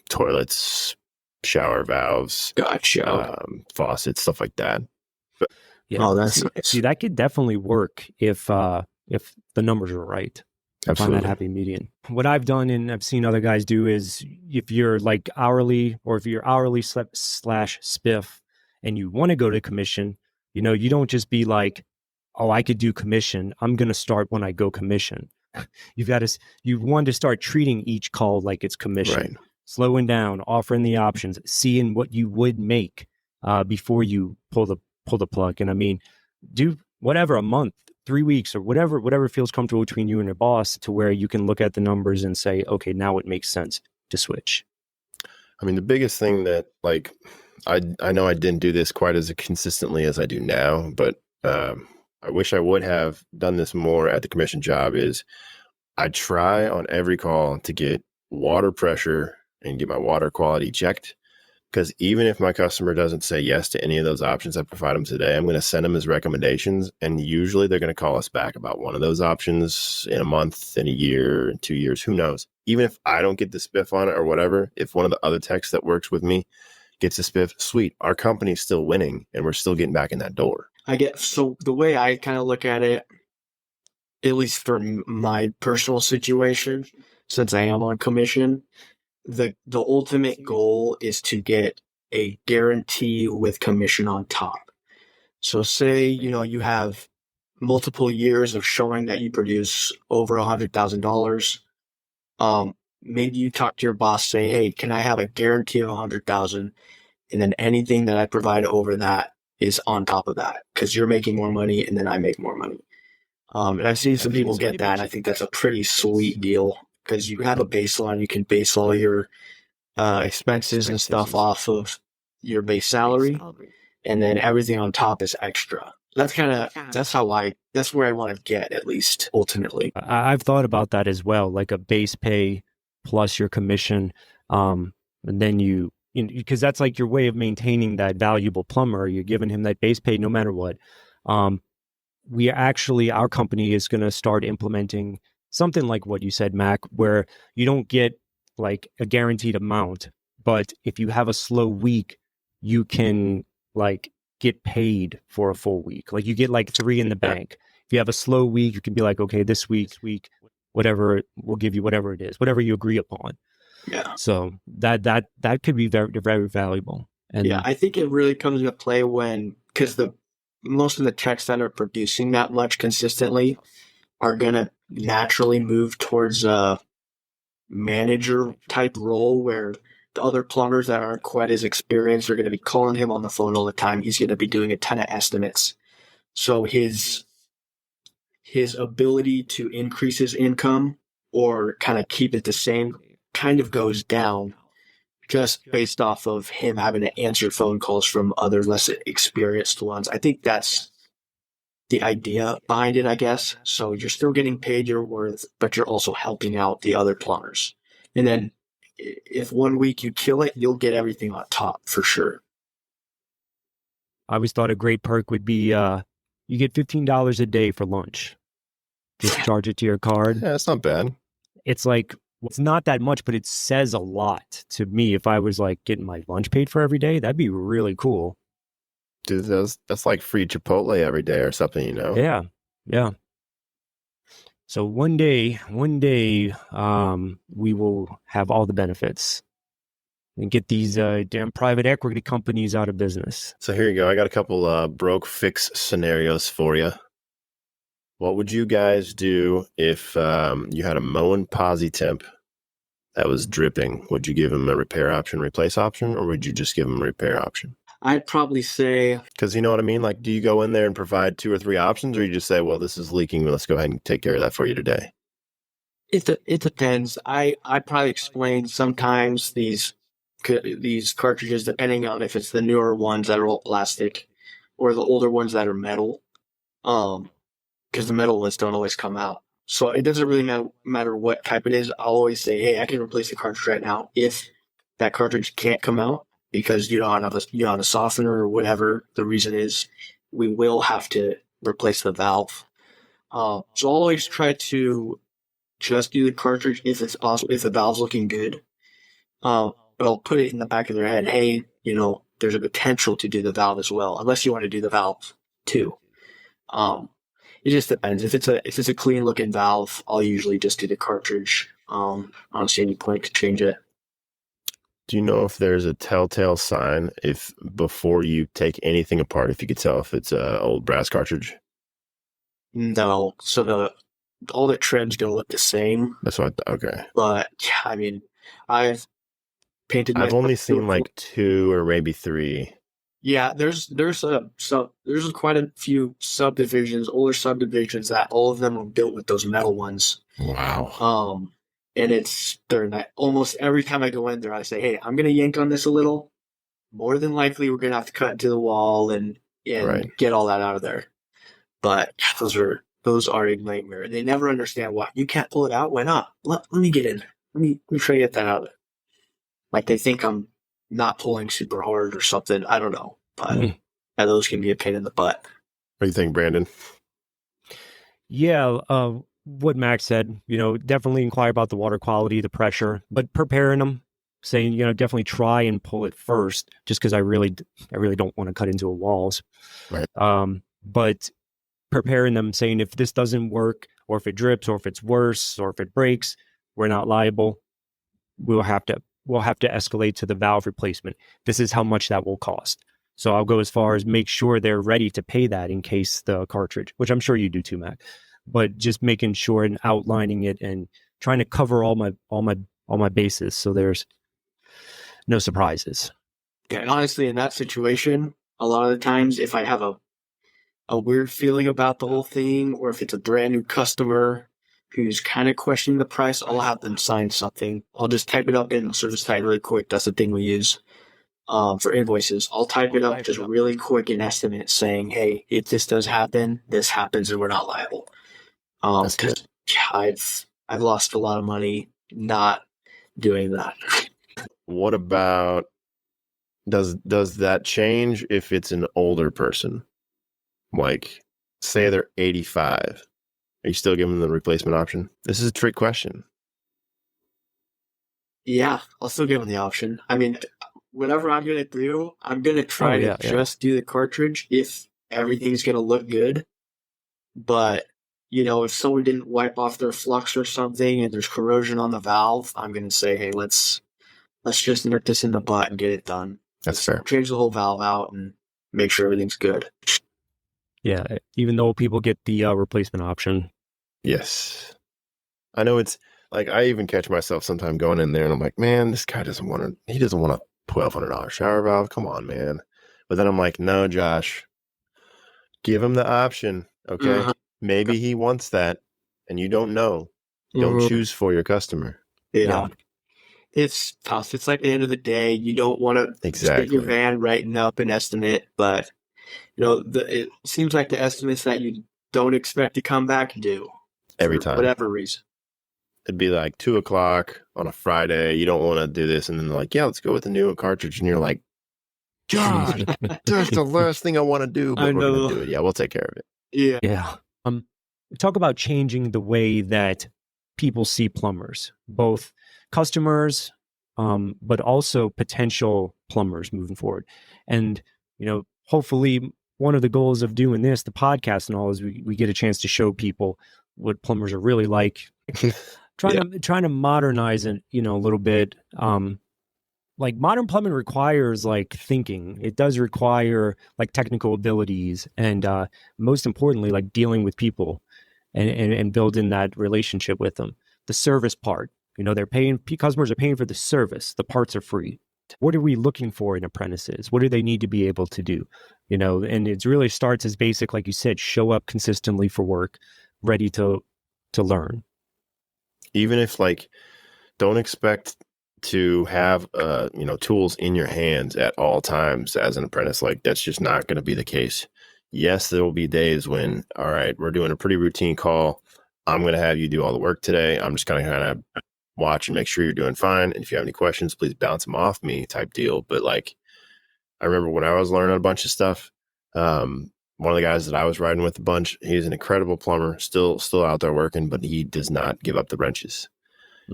toilets, shower valves, Gotcha. faucets, stuff like that. But Yeah. Oh, that's see, nice. see, that could definitely work if the numbers are right. Find that absolutely, happy median. What I've done and I've seen other guys do is if you're like hourly or if you're hourly slash spiff and you want to go to commission, you don't just be like, oh, I could do commission. I'm going to start when I go commission. You want to start treating each call like it's commission, right. slowing down, offering the options, seeing what you would make before you pull the plug. And I mean, do whatever, a month, 3 weeks, or whatever feels comfortable between you and your boss to where you can look at the numbers and say, okay, now it makes sense to switch. I mean, the biggest thing that like I know I didn't do this quite as consistently as I do now, but I wish I would have done this more at the commission job is I try on every call to get water pressure and get my water quality checked. Because even if my customer doesn't say yes to any of those options I provide them today, I'm going to send them as recommendations. And usually they're going to call us back about one of those options in a month, in a year, in 2 years, who knows? Even if I don't get the spiff on it or whatever, if one of the other techs that works with me gets a spiff, sweet, our company's still winning and we're still getting back in that door. So the way I kind of look at it, at least for my personal situation, since I am on commission, the ultimate goal is to get a guarantee with commission on top. So say, you have multiple years of showing that you produce over $100,000. Maybe you talk to your boss, say, hey, can I have a guarantee of 100,000? And then anything that I provide over that is on top of that because you're making more money and then I make more money. And I've seen some people get that. And I think that's a pretty sweet deal because you have a baseline. You can base all your expenses and stuff off of your base salary, and then everything on top is extra. That's where I want to get, at least ultimately. I've thought about that as well, like a base pay plus your commission. And then because that's like your way of maintaining that valuable plumber. You're giving him that base pay no matter what. Our company is going to start implementing something like what you said, Mac, where you don't get like a guaranteed amount, but if you have a slow week, you can like get paid for a full week. Like you get like 3 in the bank. If you have a slow week, you can be like, okay, this week, whatever, we'll give you whatever it is, whatever you agree upon. Yeah. So that could be very, very valuable. And yeah, I think it really comes into play because most of the techs that are producing that much consistently are going to naturally move towards a manager type role where the other plumbers that aren't quite as experienced are going to be calling him on the phone all the time. He's going to be doing a ton of estimates. So his ability to increase his income or kind of keep it the same kind of goes down just based off of him having to answer phone calls from other less experienced ones. I think that's the idea behind it, I guess. So you're still getting paid your worth, but you're also helping out the other plumbers. And then if 1 week you kill it, you'll get everything on top for sure. I always thought a great perk would be you get $15 a day for lunch. Just charge it to your card. Yeah, it's not bad. It's like, it's not that much, but it says a lot to me. If I was like getting my lunch paid for every day, that'd be really cool. Dude, that's like free Chipotle every day or something, Yeah. So one day, we will have all the benefits and get these damn private equity companies out of business. So here you go. I got a couple broke fix scenarios for you. What would you guys do if you had a Moen posi temp that was dripping? Would you give him a repair option, replace option, or would you just give him a repair option? I'd probably say... Because you know what I mean? Like, do you go in there and provide 2 or 3 options, or you just say, well, this is leaking, let's go ahead and take care of that for you today? It depends. I probably explain sometimes these cartridges, depending on if it's the newer ones that are all plastic or the older ones that are metal. Because the metal ones don't always come out. So it doesn't really matter what type it is. I'll always say, hey, I can replace the cartridge right now. If that cartridge can't come out because you don't have a softener or whatever the reason is, we will have to replace the valve. So I'll always try to just do the cartridge if it's possible, if the valve's looking good. But I'll put it in the back of their head, hey, there's a potential to do the valve as well, unless you want to do the valve too. It just depends. If it's a clean looking valve, I'll usually just do the cartridge. I don't see any point to change it. Do you know if there's a telltale sign if before you take anything apart, if you could tell if it's an old brass cartridge? No. So all the trims gonna look the same. That's what. Okay. But yeah, I mean, I've painted. I've only seen like 2 or maybe 3. Yeah, there's quite a few subdivisions, older subdivisions that all of them are built with those metal ones. Wow. And they're not, almost every time I go in there, I say, hey, I'm gonna yank on this a little. More than likely, we're gonna have to cut into the wall and Right. get all that out of there. But those are a nightmare. They never understand why you can't pull it out. Why not? Let me get in there. Let me try to get that out of there. Like they think I'm not pulling super hard or something. I don't know, but those can be a pain in the butt. What do you think, Brandon? Yeah, what Max said, definitely inquire about the water quality, the pressure, but preparing them, saying, definitely try and pull it first, just because I really don't want to cut into walls. Right. But preparing them, saying if this doesn't work, or if it drips, or if it's worse, or if it breaks, we're not liable. We'll have to escalate to the valve replacement. This is how much that will cost. So I'll go as far as make sure they're ready to pay that in case the cartridge, which I'm sure you do too, Mac, but just making sure and outlining it and trying to cover all my bases so there's no surprises. Yeah, and honestly, in that situation, a lot of the times, if I have a weird feeling about the whole thing, or if it's a brand new customer who's kind of questioning the price, I'll have them sign something. I'll just type it up in service type really quick. That's the thing we use for invoices. I'll type it up just really quick, an estimate saying, hey, if this does happen, this happens and we're not liable. Because I've lost a lot of money not doing that. What about, does that change if it's an older person? Like, say they're 85. Are you still giving them the replacement option? This is a trick question. Yeah, I'll still give them the option. I mean, whatever I'm going to do, I'm going to try to just do the cartridge if everything's going to look good. But, if someone didn't wipe off their flux or something and there's corrosion on the valve, I'm going to say, hey, let's just nip this in the butt and get it done. That's fair. Change the whole valve out and make sure everything's good. Yeah, even though people get the replacement option. Yes. I know it's like, I even catch myself sometime going in there and I'm like, man, this guy doesn't want a $1,200 shower valve. Come on, man. But then I'm like, no, Josh, give him the option. Okay. Maybe he wants that and you don't know. Don't choose for your customer. Yeah. It's tough. It's like the end of the day, you don't want to get your van writing up an estimate, but it seems like the estimates that you don't expect to come back do every time, whatever reason. It'd be like 2:00 on a Friday. You don't want to do this, and then they're like, "Yeah, let's go with the new cartridge," and you're like, "God, that's the last thing I want to do, but we're gonna do it. Yeah, we'll take care of it." Yeah. Talk about changing the way that people see plumbers, both customers, but also potential plumbers moving forward. And, hopefully one of the goals of doing this, the podcast and all, is we get a chance to show people what plumbers are really like. Trying to modernize it, a little bit. Like modern plumbing requires like thinking. It does require like technical abilities and most importantly, like dealing with people and building that relationship with them. The service part, customers are paying for the service. The parts are free. What are we looking for in apprentices? What do they need to be able to do? And it really starts as basic, like you said, show up consistently for work, ready to learn. Even if don't expect to have tools in your hands at all times as an apprentice. Like that's just not going to be the case. Yes, there will be days when, all right, we're doing a pretty routine call. I'm going to have you do all the work today. I'm just going to kind of watch and make sure you're doing fine. And if you have any questions, please bounce them off me type deal. But like, I remember when I was learning a bunch of stuff, one of the guys that I was riding with a bunch, he's an incredible plumber, still out there working, but he does not give up the wrenches.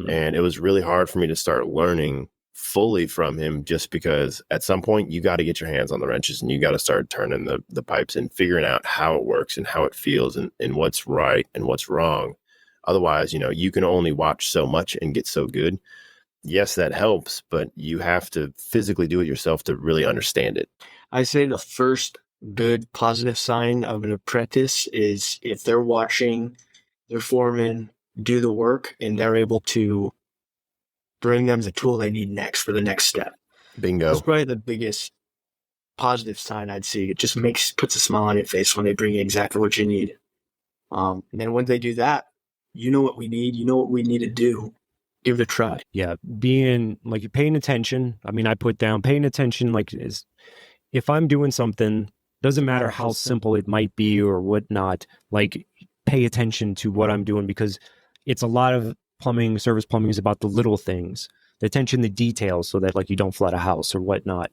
And it was really hard for me to start learning fully from him, just because at some point you got to get your hands on the wrenches and you got to start turning the pipes and figuring out how it works and how it feels and what's right and what's wrong. Otherwise, you can only watch so much and get so good. Yes, that helps, but you have to physically do it yourself to really understand it. I say the first good positive sign of an apprentice is if they're watching their foreman do the work and they're able to bring them the tool they need next for the next step. Bingo. That's probably the biggest positive sign I'd see. It just puts a smile on your face when they bring you exactly what you need. And then when they do that, you know what we need. You know what we need to do. Give it a try. Yeah, being like paying attention. I mean, I put down paying attention. Like, is if I'm doing something, doesn't matter how simple it might be or whatnot. Like, pay attention to what I'm doing, because it's a lot of service plumbing is about the little things, the attention to details, so that like you don't flood a house or whatnot.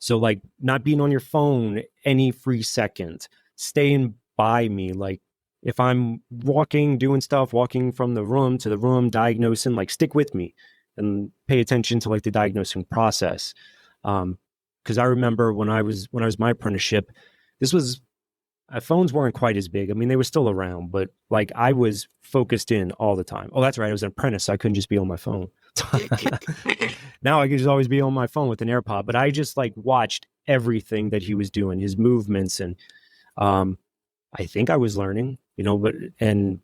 So like not being on your phone any free second, staying by me. Like if I'm walking from the room to the room, diagnosing, like stick with me and pay attention to like the diagnosing process. Because I remember when I was my apprenticeship, phones weren't quite as big. I mean, they were still around, but like I was focused in all the time. Oh, that's right. I was an apprentice. So I couldn't just be on my phone. Now I can just always be on my phone with an AirPod, but I just like watched everything that he was doing, his movements. And I think I was learning, and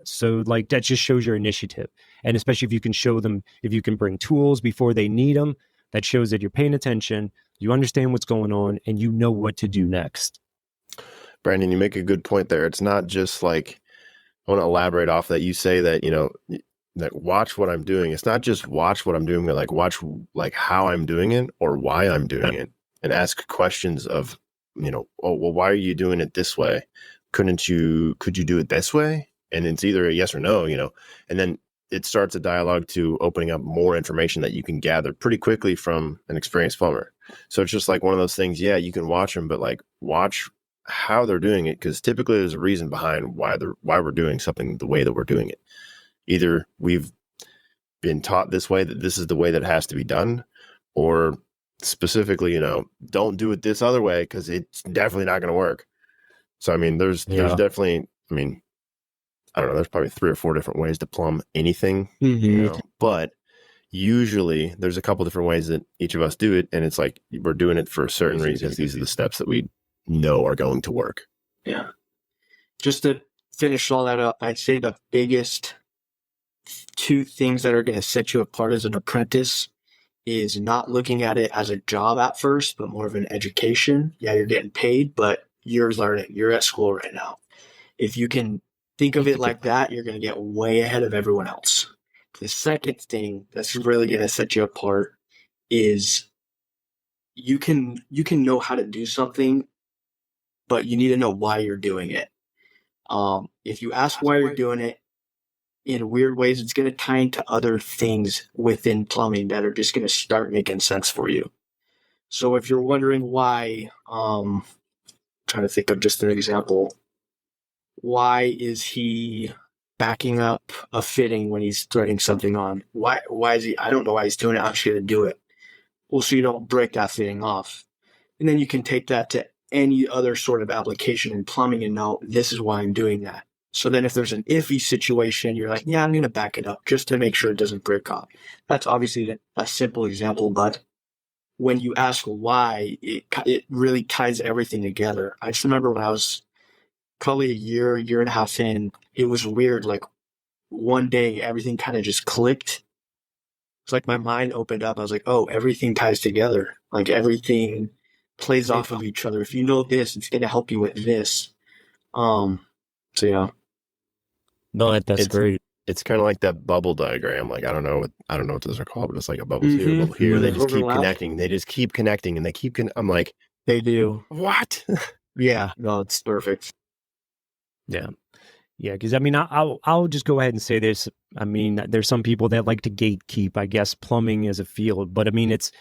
so like that just shows your initiative. And especially if you can show them, if you can bring tools before they need them, that shows that you're paying attention, you understand what's going on, and you know what to do next. Brandon, you make a good point there. It's not just like, I want to elaborate off that. You say that, that watch what I'm doing. It's not just watch what I'm doing, but like watch like how I'm doing it or why I'm doing it, and ask questions of, oh, well, why are you doing it this way? Could you do it this way? And it's either a yes or no, and then it starts a dialogue to opening up more information that you can gather pretty quickly from an experienced plumber. So it's just like one of those things. Yeah, you can watch them, but like watch how they're doing it, because typically there's a reason behind why we're doing something the way that we're doing it. Either we've been taught this way, that this is the way that it has to be done, or specifically, don't do it this other way because it's definitely not going to work. So I mean, there's definitely, I don't know, there's probably 3 or 4 different ways to plumb anything, but usually there's a couple different ways that each of us do it, and it's like we're doing it for certain reasons. These are the steps that we know are going to work. Yeah. Just to finish all that up, I'd say the biggest 2 things that are going to set you apart as an apprentice is not looking at it as a job at first, but more of an education. Yeah, you're getting paid, but you're learning. You're at school right now. If you can think of it like that, you're going to get way ahead of everyone else. The second thing that's really going to set you apart is you can know how to do something, but you need to know why you're doing it. If you ask why you're doing it in weird ways, it's going to tie into other things within plumbing that are just going to start making sense for you. So if you're wondering why, trying to think of just an example, why is he backing up a fitting when he's threading something on? Why is he? I don't know why he's doing it. I'm just going to do it. Well, so you don't break that fitting off. And then you can take that to any other sort of application in plumbing and know this is why I'm doing that. So then if there's an iffy situation, you're like, yeah, I'm going to back it up just to make sure it doesn't break off. That's obviously a simple example, but when you ask why, it really ties everything together. I just remember when I was probably a year and a half in, it was weird. Like one day, everything kind of just clicked. It's like my mind opened up. I was like, oh, everything ties together. Like everything plays off of each other. If you know this, it's going to help you with this. So yeah. No, that's great. It's kind of like that bubble diagram. Like I don't know what those are called, but it's like a bubble here, a bubble here. They just keep connecting. They just keep connecting, and they keep. I'm like, they do. What? Yeah. No, it's perfect. Yeah. Yeah, because I mean, I'll just go ahead and say this. I mean, there's some people that like to gatekeep, I guess, plumbing as a field, but I mean, it's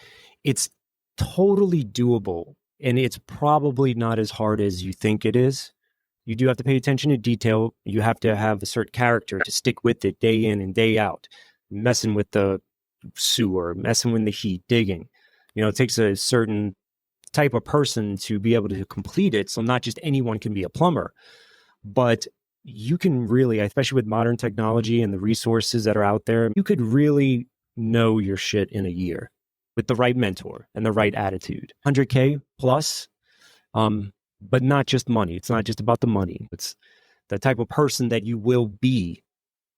totally doable, and it's probably not as hard as you think it is. You do have to pay attention to detail. You have to have a certain character to stick with it day in and day out, messing with the sewer, messing with the heat, digging. It takes a certain type of person to be able to complete it. So not just anyone can be a plumber, but you can really, especially with modern technology and the resources that are out there, you could really know your shit in a year with the right mentor and the right attitude. 100K plus, but not just money. It's not just about the money. It's the type of person that you will be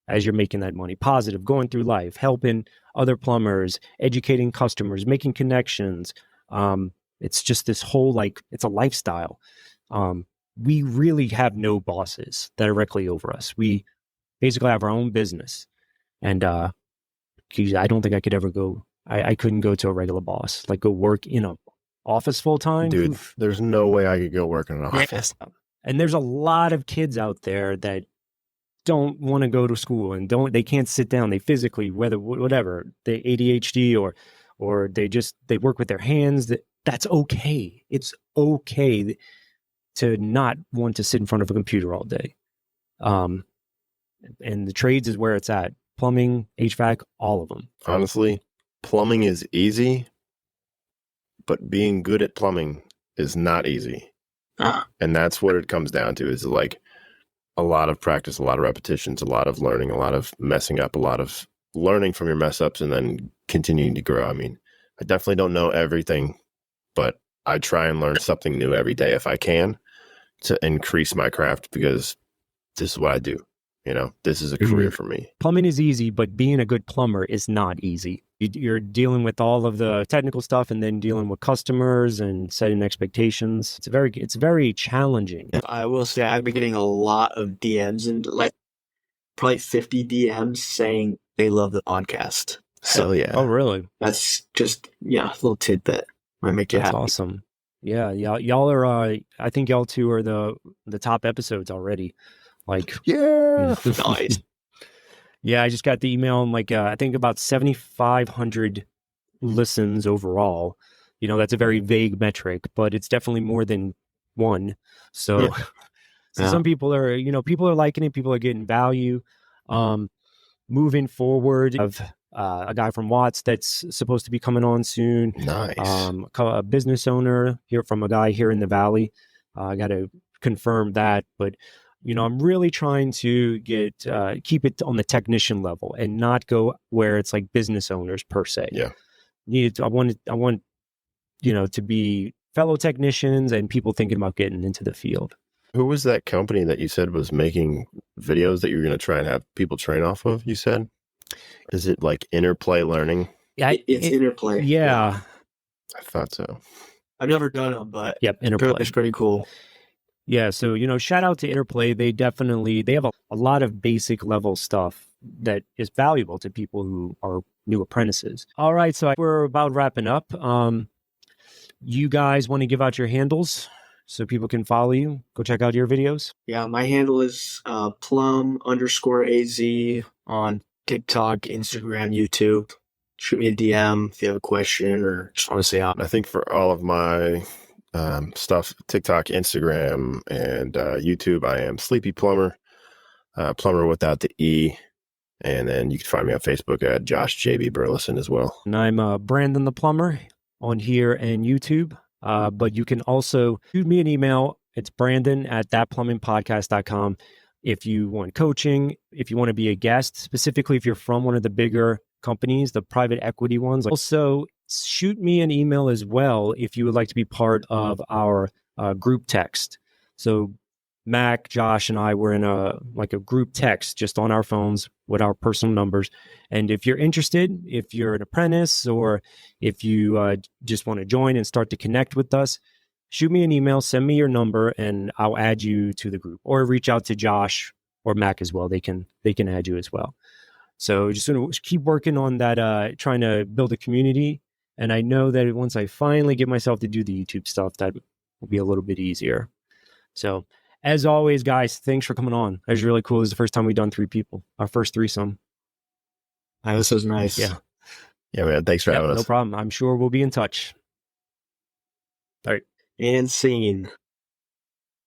as you're making that money. Positive, going through life, helping other plumbers, educating customers, making connections. It's just this whole, it's a lifestyle. We really have no bosses directly over us. We basically have our own business. And geez, I don't think I could ever go, I couldn't go to a regular boss, like go work in a office full time. Dude, Oof. there's no way I could go work in an office. And there's a lot of kids out there that don't want to go to school and they can't sit down. They physically, whatever, they ADHD or they work with their hands. That's okay. It's okay to not want to sit in front of a computer all day. And the trades is where it's at. Plumbing, HVAC, all of them. Honestly, plumbing is easy, but being good at plumbing is not easy. And that's what it comes down to, is like a lot of practice, a lot of repetitions, a lot of learning, a lot of messing up, a lot of learning from your mess ups and then continuing to grow. I mean, I definitely don't know everything, but I try and learn something new every day if I can to increase my craft, because this is what I do. This is a career for me. Plumbing is easy, but being a good plumber is not easy. You're dealing with all of the technical stuff and then dealing with customers and setting expectations. It's very challenging. I will say I've been getting a lot of DMs, and probably 50 DMs saying they love the podcast. So yeah. Oh, really? That's just, a little tidbit might make you That's happy. awesome. Yeah, y'all are. I think y'all two are the top episodes already. Yeah. Nice. Yeah, I just got the email and I think about 7,500 listens overall. That's a very vague metric, but it's definitely more than one. So, some people are, people are liking it. People are getting value. Moving forward, of a guy from Watts that's supposed to be coming on soon. Nice. A business owner here from a guy here in the Valley. I got to confirm that, but I'm really trying to keep it on the technician level and not go where it's like business owners per se. Yeah. I want to be fellow technicians and people thinking about getting into the field. Who was that company that you said was making videos that you were going to try and have people train off of, you said? Is it like Interplay Learning? Yeah, it's Interplay. Yeah. I thought so. I've never done them, but yep, Interplay. It's pretty cool. Yeah, so, shout out to Interplay. They have a lot of basic level stuff that is valuable to people who are new apprentices. All right, so we're about wrapping up. You guys want to give out your handles so people can follow you? Go check out your videos. Yeah, my handle is plum_AZ on TikTok, Instagram, YouTube. Shoot me a DM if you have a question or just want to say hi. I think for all of my stuff, TikTok, Instagram, and YouTube, I am Sleepy Plumber, plumber without the E. And then you can find me on Facebook at Josh JB Burleson as well. And I'm Brandon the Plumber on here and YouTube. But you can also shoot me an email. It's brandon@thatplumbingpodcast.com. If you want coaching, if you want to be a guest, specifically if you're from one of the bigger companies, the private equity ones. Also, shoot me an email as well if you would like to be part of our group text. So Mac, Josh, and I were in a group text just on our phones with our personal numbers. And if you're interested, if you're an apprentice or if you just want to join and start to connect with us, shoot me an email, send me your number, and I'll add you to the group. Or reach out to Josh or Mac as well. They can add you as well. So just going to keep working on that, trying to build a community. And I know that once I finally get myself to do the YouTube stuff, that will be a little bit easier. So As always, guys, thanks for coming on. That was really cool. This is the first time we've done 3 people. Our first threesome. This was nice. Yeah. Yeah, man. Thanks for having us. No problem. I'm sure we'll be in touch. All right. And scene.